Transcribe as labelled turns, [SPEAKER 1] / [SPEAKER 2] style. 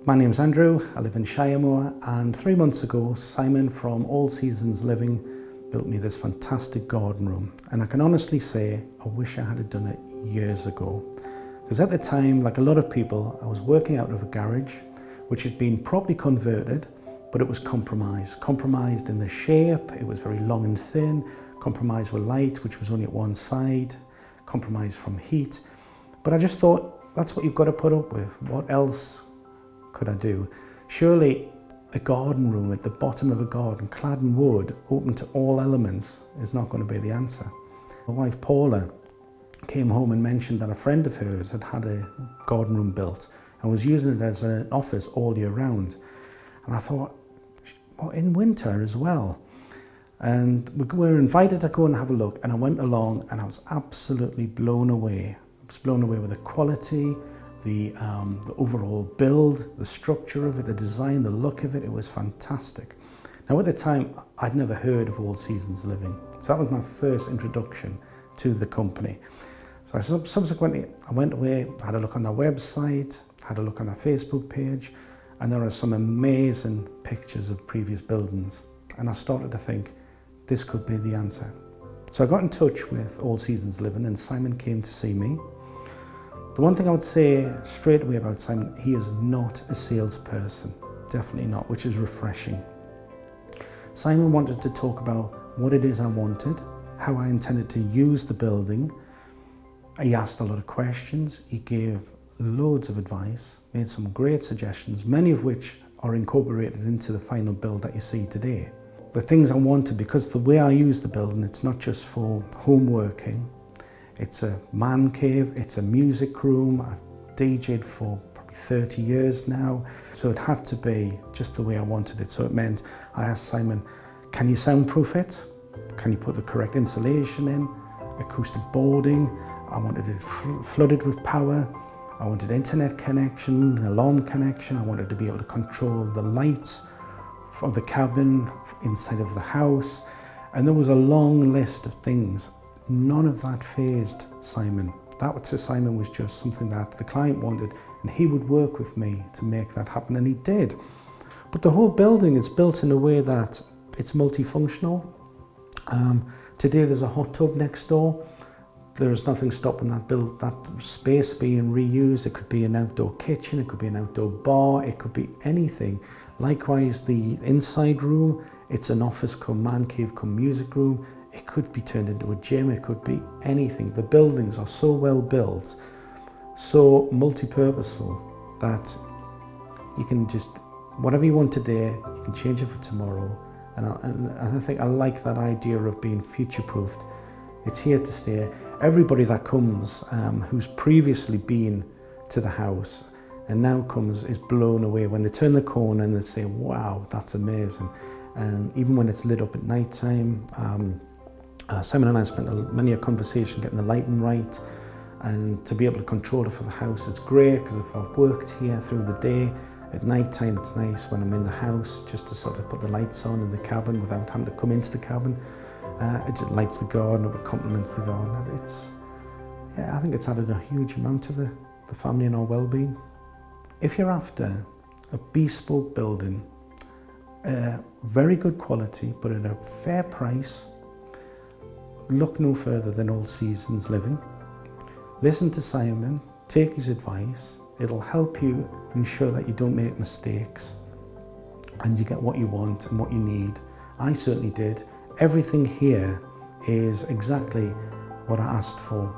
[SPEAKER 1] My name's Andrew, I live in Shiremore, and 3 months ago Simon from All Seasons Living built me this fantastic garden room, and I can honestly say I wish I had done it years ago, because at the time, like a lot of people, I was working out of a garage which had been properly converted, but it was compromised in the shape. It was very long and thin, compromised with light, which was only at one side, compromised from heat. But I just thought, that's what you've got to put up with. What else could I do? Surely a garden room at the bottom of a garden, clad in wood, open to all elements, is not going to be the answer. My wife Paula came home and mentioned that a friend of hers had had a garden room built and was using it as an office all year round. And I thought, well, in winter as well. And we were invited to go and have a look, and I went along and I was absolutely blown away. I was blown away with the quality, the overall build, the structure of it, the design, the look of it. It was fantastic. Now at the time, I'd never heard of All Seasons Living. So that was my first introduction to the company. So subsequently, I went away, had a look on their website, had a look on their Facebook page, and there are some amazing pictures of previous buildings. And I started to think, this could be the answer. So I got in touch with All Seasons Living, and Simon came to see me. The one thing I would say straight away about Simon, he is not a salesperson, definitely not, which is refreshing. Simon wanted to talk about what it is I wanted, how I intended to use the building. He asked a lot of questions, he gave loads of advice, made some great suggestions, many of which are incorporated into the final build that you see today. The things I wanted, because the way I use the building, it's not just for home working. It's a man cave, it's a music room. I've DJ'd for probably 30 years now. So it had to be just the way I wanted it. So it meant I asked Simon, can you soundproof it? Can you put the correct insulation in? Acoustic boarding. I wanted it flooded with power. I wanted internet connection, an alarm connection. I wanted to be able to control the lights of the cabin, inside of the house. And there was a long list of things. None of that fazed Simon. That to Simon was just something that the client wanted, and he would work with me to make that happen, and he did. But the whole building is built in a way that it's multifunctional. Today there's a hot tub next door. There is nothing stopping that space being reused. It could be an outdoor kitchen, it could be an outdoor bar, it could be anything. Likewise, the inside room, it's an office come man cave come music room. It could be turned into a gym, it could be anything. The buildings are so well built, so multi-purposeful, that you can just, whatever you want today, you can change it for tomorrow. And I think I like that idea of being future-proofed. It's here to stay. Everybody that comes who's previously been to the house and now comes is blown away when they turn the corner and they say, wow, that's amazing. And even when it's lit up at night time, Simon and I spent many a conversation getting the lighting right, and to be able to control it for the house, it's great, because if I've worked here through the day, at night time it's nice when I'm in the house just to sort of put the lights on in the cabin without having to come into the cabin. It just lights the garden up, it complements the garden. I think it's added a huge amount to the family and our well-being. If you're after a bespoke building, very good quality, but at a fair price, look no further than All Seasons Living. Listen to Simon, take his advice. It'll help you ensure that you don't make mistakes and you get what you want and what you need. I certainly did. Everything here is exactly what I asked for.